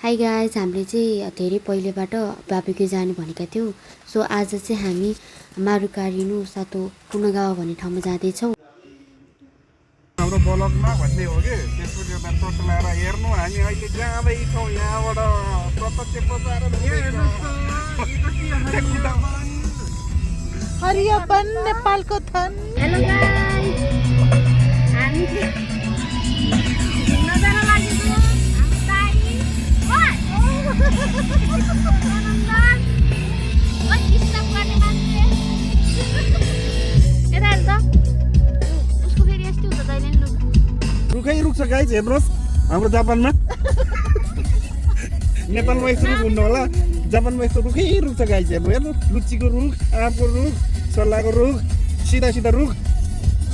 Hi guys, हामीले चाहिँ धेरै पहिलेबाट बाबेक्यू जाने भनेका थियौँ। सो आज चाहिँ हामी मारुकारिनु सातो पुनगावा भन्ने ठाउँमा जाँदैछौँ। हाम्रो ब्लगमा भन्ने हो कि त्यसको एउटा टोटलाएर हेर्नु हामी अहिले जाँदैछौँ यहाँबाट प्रत्यक्ष बजार हरियापन नेपालको थन। हेलो गाइज, हामी रुखै रुख छ गाइज, हेर्नुहोस् हाम्रो जापानमा नेपालमा यस्तो रुख हुन्न होला, जापानमा यस्तो रुखै रुख छ गाइज। हेर्नु हेर्नु, लुच्चीको रुख, आँपको रुख, सल्लाहको रुख, सिधा सिधा रुख,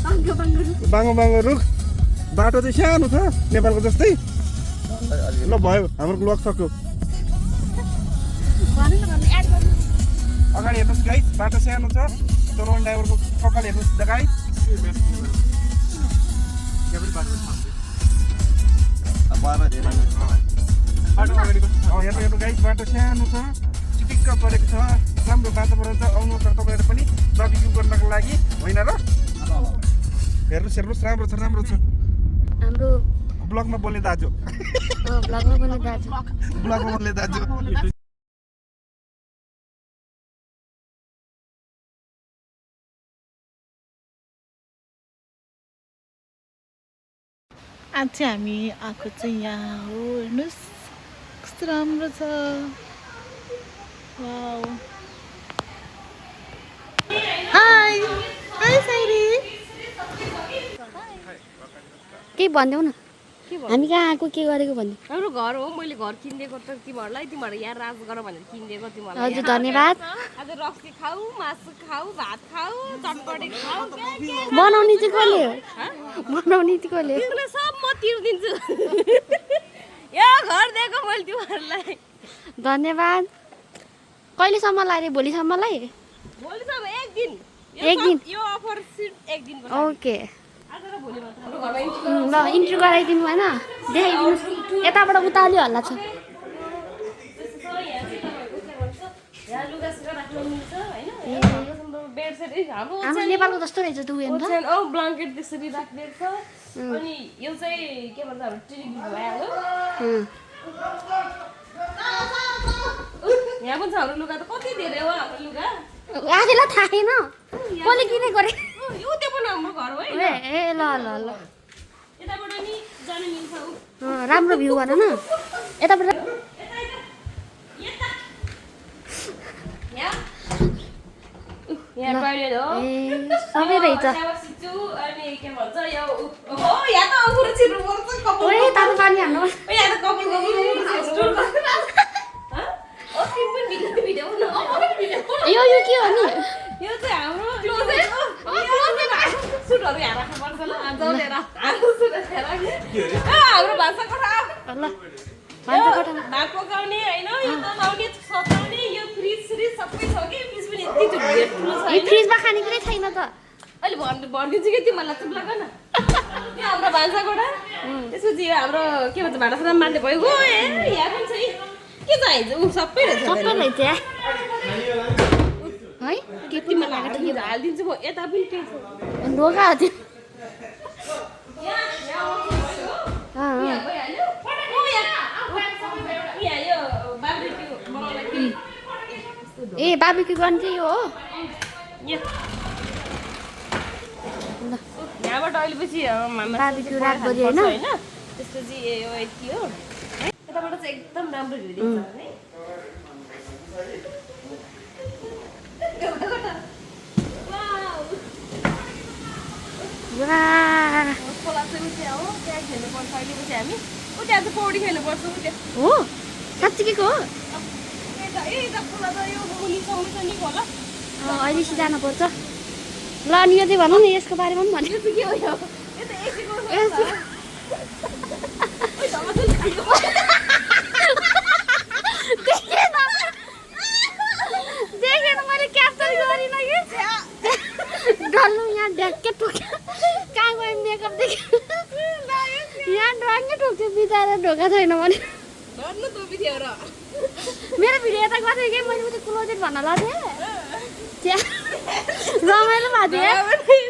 बाङ्गो बाङ्गो रुख। बाटो चाहिँ सानो छ नेपालको जस्तै। ल भयो, हाम्रो ब्लग सक्यो। अगाडि हेर्नुहोस् गाइज, बाटो सानो छ, चलाउने ड्राइभरको कपाल हेर्नुहोस् गाइज। हेर्नु हेर्नु गाइज, बाटो सानो छ, चिटिक्क परेको छ, राम्रो वातावरण छ। आउनुहोस् र तपाईँहरू पनि बार्बिक्यू गर्नको लागि, होइन र? हेर्नुहोस् हेर्नुहोस्, राम्रो छ राम्रो छ। हाम्रो ब्लगमा बोल्ने दाजु, ब्लगमा पनि दाजु। ब्लगमा बोल्ने दाजु। आज चाहिँ हामी आएको चाहिँ यहाँ हो। हेर्नुहोस् कस्तो राम्रो छ। वाउ। Hi hi Siri. केही भनिदेऊ न, हामी कहाँ आएको, के गरेको भन्ने। हाम्रो घर हो, मैले घर किनिदिएको त तिमीहरूलाई, तिमीहरू यहाँ राज गर भनेर किनिदिएको तिमीहरूलाई। हजुर धन्यवाद। आज रक्सी खाऊ, मासु खाऊ, भात खाऊ, चटपटे खाऊ। बनाउने चाहिँ कसले हो? बनाउने चाहिँ कसले हो? तिमीलाई सब म तिर्दिन्छु। यो घर दिएको मैले तिमीहरूलाई। धन्यवाद। कहिलेसम्म लाग्यो? भोलिसम्मलाई? भोलिसम्म एक दिन। एक दिन? यो अफर सिर्फ एक दिन। ओके, आज र भोलि मात्र। हाम्रो घरमा ल इन्ट्री गराइदिनु भएन, देखाइदिनुहोस्। यताबाट उता अलि हल्ला छ। यहाँ लुगा सुगा राख्नु मिल्छ होइन। बेडसेट हाम्रो हाम्रो नेपालको जस्तो रहेछ त उयो नि त। ब्ल्याङ्केट त्यसरी राखिदिएको छ। अनि यो चाहिँ के भन्छ हाम्रो ट्रिक भइहाल्यो। यहाँ पनि छ हाम्रो लुगा त, कति धेरै हो हाम्रो लुगा। आफैलाई थाहा छैन कसले किने गरे। यो त्यो पनि हाम्रो घर हो है। ए ल ल ल, यताबाट नि जान मिल्छ। राम्रो भ्यू भन न यताबाट। यहाँ टोइलेट हो। ए सबै रहेछ। सिच्चु अनि के भन्छ यो हो, यहाँ त अफुरो छिर्नु पर्छ कपाल। ओए तातो पानी हाल्नु। यहाँ त कपाल कपाल यो के हो नि? यो चाहिँ हाम्रो सुटहरू यहाँ राख्नु पर्छ। ल जौलेर हाम्रो भान्सा कोठा, ल भान्सा कोठामा भात पकाउने होइन, यो तलाउने सताउने, यो फ्रिज फ्रिज सबै छ कि। फ्रिज पनि यति ठुलो छ। यो फ्रिजमा खानेकुरै छैन त। अहिले भनिदिन्छु कि तिमीहरूलाई चुप लाग न। यो हाम्रो भान्सा कोठा, त्यसपछि हाम्रो के भन्छ भाँडासाँडा मान्ने भयो। गो यहाँ पनि छ के चाहिन्छ ऊ सबै रहेछ। सबै रहेछ है। के तिमीलाई हालिदिन्छु म। यता पनि के छ ढोका थियो। ए बार्बिक्यू गर्ने चाहिँ यो हो। यहाँबाट अहिले पछि बार्बिक्यू रातभरि होइन? त्यसपछि यो यति हो। यताबाट चाहिँ एकदम राम्रो भ्यू देख्छ है। खोला चाहिँ उठ्या हो, त्यहाँ खेल्नुपर्छ। अहिले पछि हामी त्यहाँ चाहिँ पौडी खेल्नुपर्छ। हो साँच्चीको हो? खोला त यो मुनि समुद्र नि खोला। अहिले चाहिँ जानुपर्छ। ल अनि यो चाहिँ भनौँ न, यसको बारेमा पनि भन्यो। के हो यो? यो त एसीको देखेन मैले क्याप्चर गरिनँ कि डल्लो यहाँ ढ्याक्कै ठोक्यो। कहाँ गयो मेकअप देख्यो यहाँ ढ्याङ्गै ठोक्थ्यो बिचरा ढोका छैन भने। गर्नु टोपी थियो र मेरो भिडियो यता गर्थेँ कि मैले उता क्लोजेट भन्न लाग्थेँ रमाइलो भएको थियो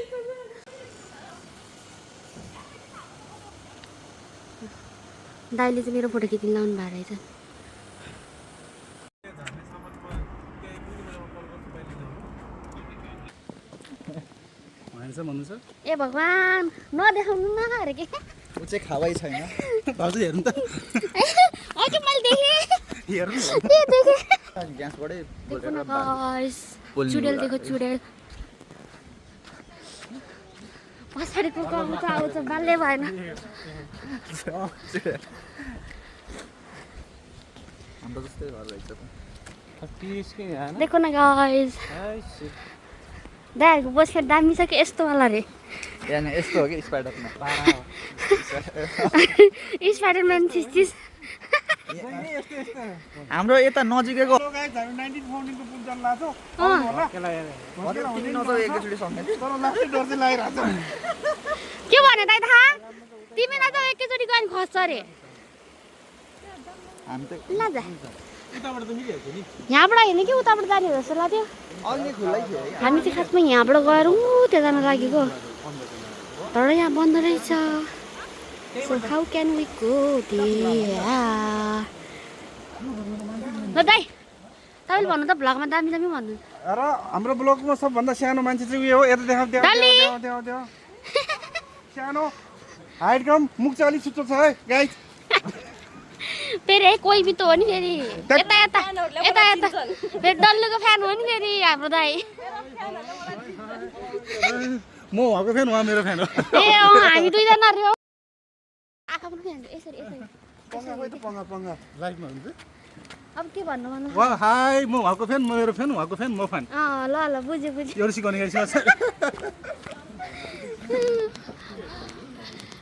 दाइले चाहिँ मेरो फोटो खिच्न लाउनु भएको रहेछ ए भगवान् नदेखाउनु न अरे के ऊ चाहिँ खावै छैन भाउजू हेर्नु त अघि मैले देखेँ हेर्नु ए देखेँ ग्यासबाटै देखो न गाइस चुडेल देखो चुडेल पछाडिको कम त आउँछ बाल्य भएन हाम्रो जस्तै घर रहेछ त देखो न गाइस दाइहरूको बस्खेर दामी छ कि यस्तो वाला रे यहाँ यस्तो हो कि स्पाइडरमा स्पाइडरम्यान चिज हाम्रो यता नजिकैको एकैचोटि सक्ने के भने दाइ थाहा तिमीलाई त एकैचोटि गयो भने खस्छ अरे हामी त नजा यहाँबाट होइन कि उताबाट जाने हो जस्तो लाग्थ्यो अघि खुल्लै थियो हामी चाहिँ खासमा यहाँबाट गएर त्यहाँ जान लागेको तर यहाँ बन्द रहेछ so how can we go ल दाइ तपाईँले भन्नु त भ्लगमा दामी दामी भन्नु र हाम्रो ब्लगमा सबभन्दा सानो मान्छे चाहिँ उयो हो यता देखाउ सानो हाइट कम मुख चाहिँ अलिक सुचो छ है गाइस फेरि है कोही बितो हो नि फेरि यता यता यता यता फेरि डल्लेको फ्यान हो नि फेरि हाम्रो दाइ म उहाँको फ्यान उहाँ मेरो फ्यान हो ए हामी दुईजना रे आँखा पनि फ्यान यसरी यसरी पंगा लाइफमा हुन्छ अब के भन्नु भन्नु वा हाई म उहाँको फ्यान म मेरो फ्यान उहाँको फ्यान म फ्यान ल ल बुझेँ बुझेँ एउटा सिकाउने गाइस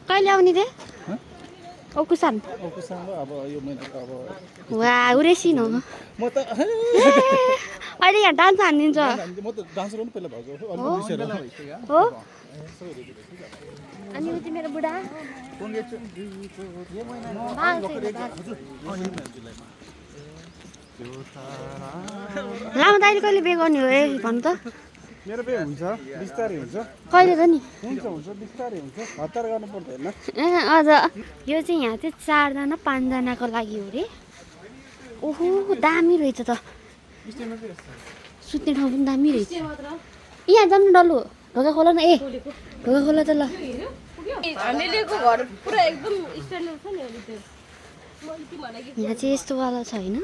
कहिले आउने रे ओकुसान अब यो मैले अब वा उरेसिन हो म त अहिले यहाँ डान्स हानिदिन्छ म त डान्सर पनि पहिला भएको हो अनि ऊ चाहिँ मेरो बुढा लामो दाइले कहिले बे गर्ने हो ए भन्नु त मेरो बे हुन्छ बिस्तारै हुन्छ कहिले त नि हुन्छ बिस्तारै हुन्छ हतार गर्नु पर्दैन अझ यो चाहिँ यहाँ चाहिँ 4 जना 5 जनाको लागि हो रे ओहो दामी रहेछ त सुत्ने ठाउँ पनि दामी रहेछ यहाँ जानु डल्लो ढोका खोला न ए ढोका खोला त ल हामीले लिएको घर पुरा एकदम स्ट्यान्डर्ड छ नि अहिले त्यो मैले के भने कि यहाँ चाहिँ यस्तो वाला छ होइन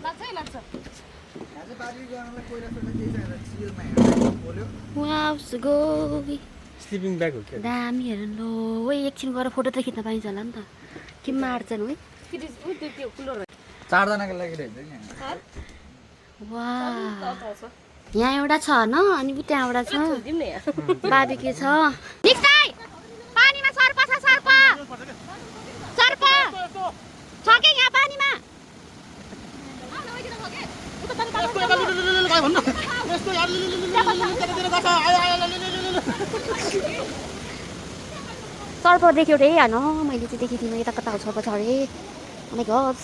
लाग्छ है लाग्छ वाउ गोबी स्लिपिङ ब्याग हो के दामी हेर न ओ एकछिन गएर फोटो त खिच्न पाइन्छ होला नि त के मार्छन् है फेरि उ त्यो कुलर 4 जनाको लागि रहेछ नि वा यहाँ एउटा छ न अनि त्यहाँ एउटा छ दिउँ न यहाँ बाबीके छ निक्साइ पानीमा सर्प छ सर्प सर्प छ के यहाँ पानीमा सर्प देख्यो रे होइन मैले चाहिँ देखेको थिइनँ यता कता सर्प छ अरे माइ गड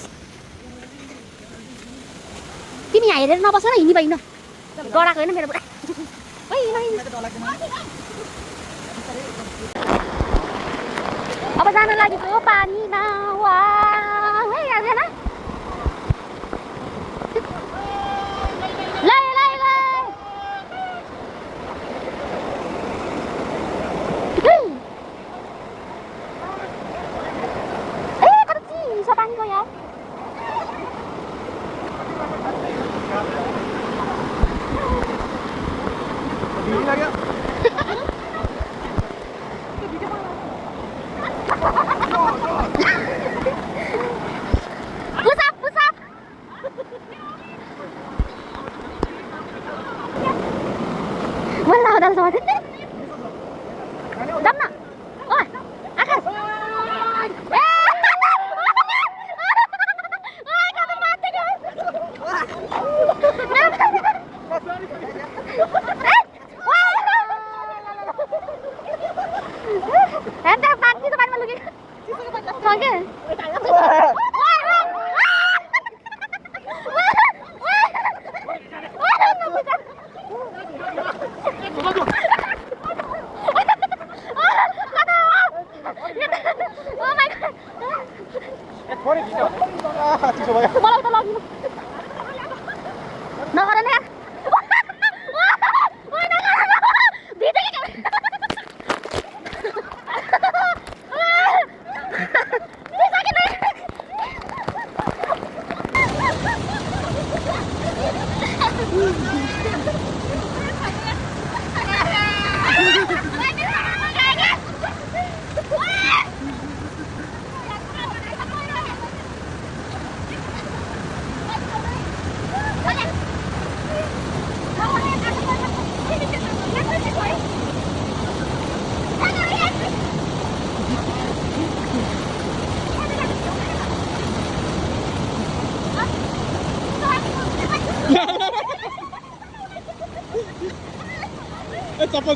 तिमी यहाँ हेरेर नबस न हिँडी भइन डराएको होइन मेरो बुढा अब जान लागेको पानीमा वा है यहाँ थोरै छिटो चिसो भयो मलाई त लग्नु नगर न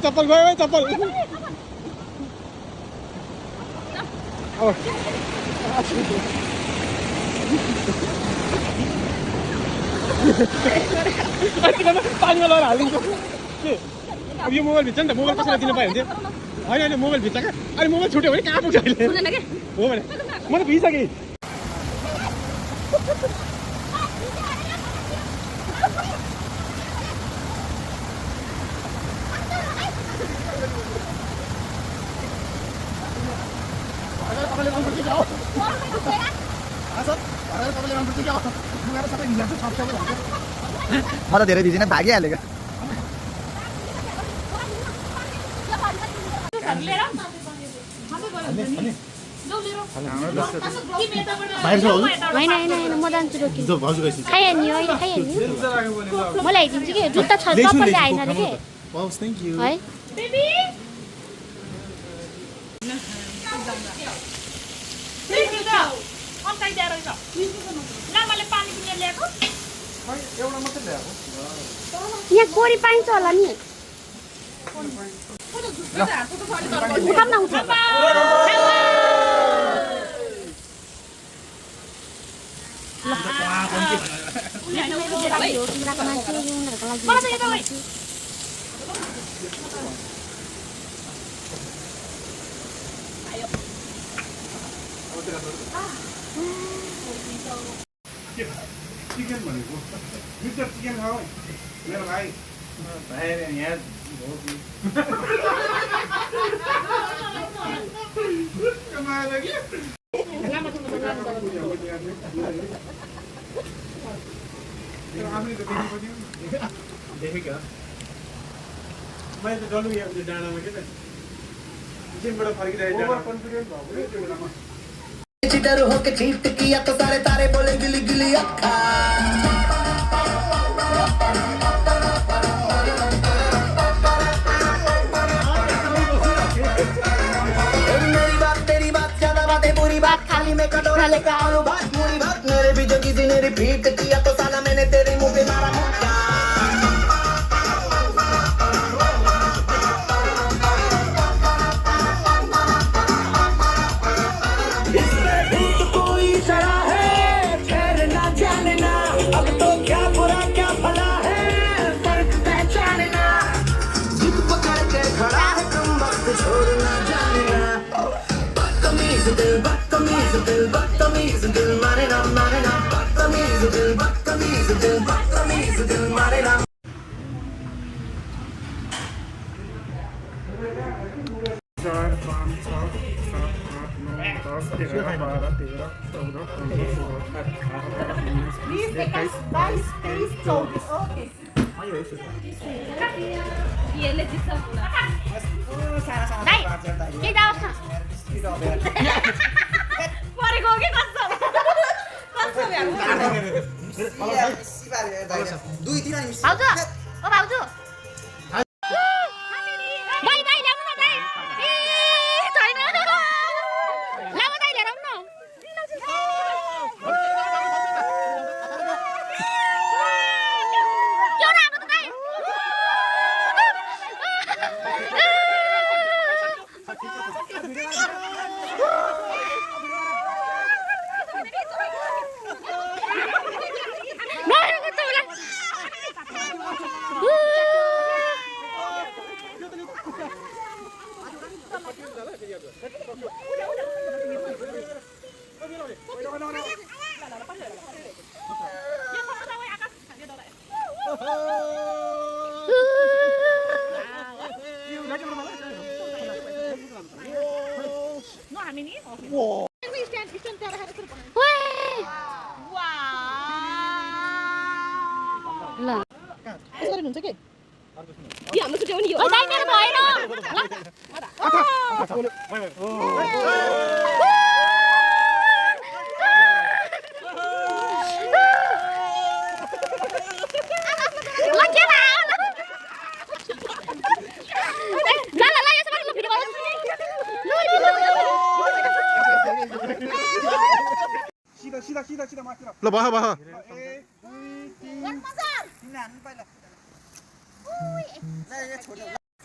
चप्पल गयो है चप्पल पानीमा लगेर हालिदिन्छ के अब यो मोबाइल भित्र नि त मोबाइल कसैलाई दिनु पायो भने होइन होइन मोबाइल भित्र क्या अहिले मोबाइल छुट्यो भने कहाँ पुग्छ अहिले हो भने म त भिजिसकेँ म त धेरै भिजिन भागिहालेको होइन होइन होइन म जान्छु रोकिनु खाइहाल्ने अहिले खाइहाल्ने मलाई दिन्छु कि जुत्ता छ चप्पल आएन अरे के है यहाँ कोरी पाइन्छ होला नि उठाउन आउँछ चिकन भनेको मिस्टर चिकन खाऊ मेरो भाइ यहाँ देखेको मैले त डल्नु डाँडामा के त जिमबाट फर्किरहेको चिटर होके चीट किया तो सारे तारे बोले गिली गिली अक्खा मेरी बात तेरी बात ज्यादा बातें बुरी बात खाली में कटोरा लेकर आओ बात पूरी बात मेरे भी जो किसी ने रिपीट किया तो साला मैंने तेरे मुंह पे मारा मुक्का बदतमीज दिल मारे ना बदतमीज दिल मारे ना Woo! No, हामी नि ल यसरी हुन्छ के यो हाम्रो छुट्याउने यो दाइ मेरो भएन सिधा माथि ल बह बह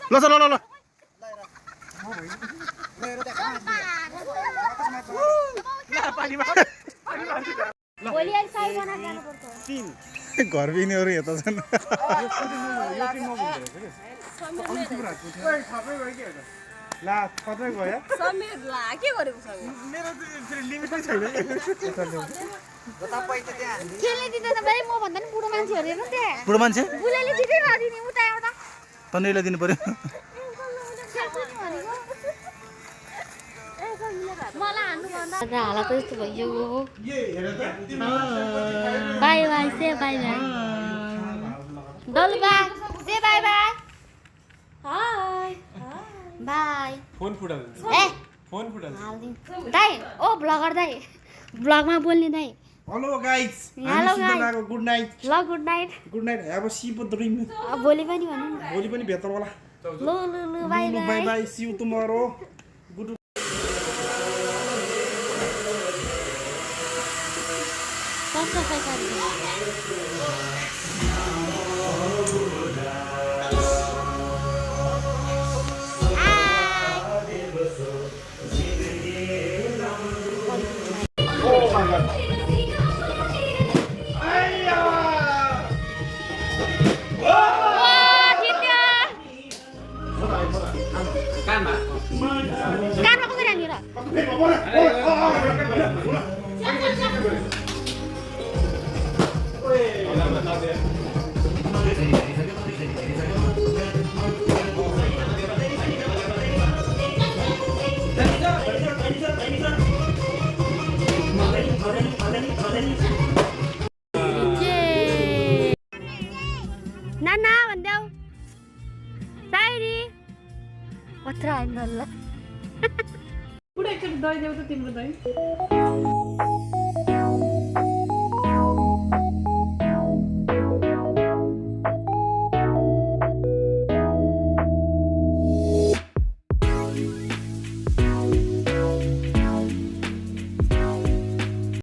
ल ल ल ल घर बिनेहरू यता छन् ला खतरै गयो समीर ला के गरेको छ मेरो फेरि लिमिटै छैन खेल्ने दिँदैन भाइ म भन्दा नि बुढो मान्छेहरू हेर्नु त्यहाँ बुढो मान्छे बुढाले दिँदै नदिने उता एउटा तन्नेलाई दिनु पर्यो मलाई हान्नु भन्दा हाला त यस्तो भइयो बाई बाई से बाई बाई डलबा से bye bye hi bye phone फुटाल ए फोन फुटाल दाइ ओ ब्लगर दाइ ब्लगमा बोल्ने दाइ हेलो गाइस Hello, हामी guys. सुन्दाको गुड नाइट ल गुड नाइट अब सी द ड्रिम भोलि पनि भन्नु न भोलि पनि भेट्छ होला ल ल ल bye bye bye bye see you tomorrow good सफाइ गर्नु कानमा कसरी हान्यो र नाना भन्देऊ साइरी पत्र आइन ल पुरा एकचोटि दही देऊ त तिम्रो दही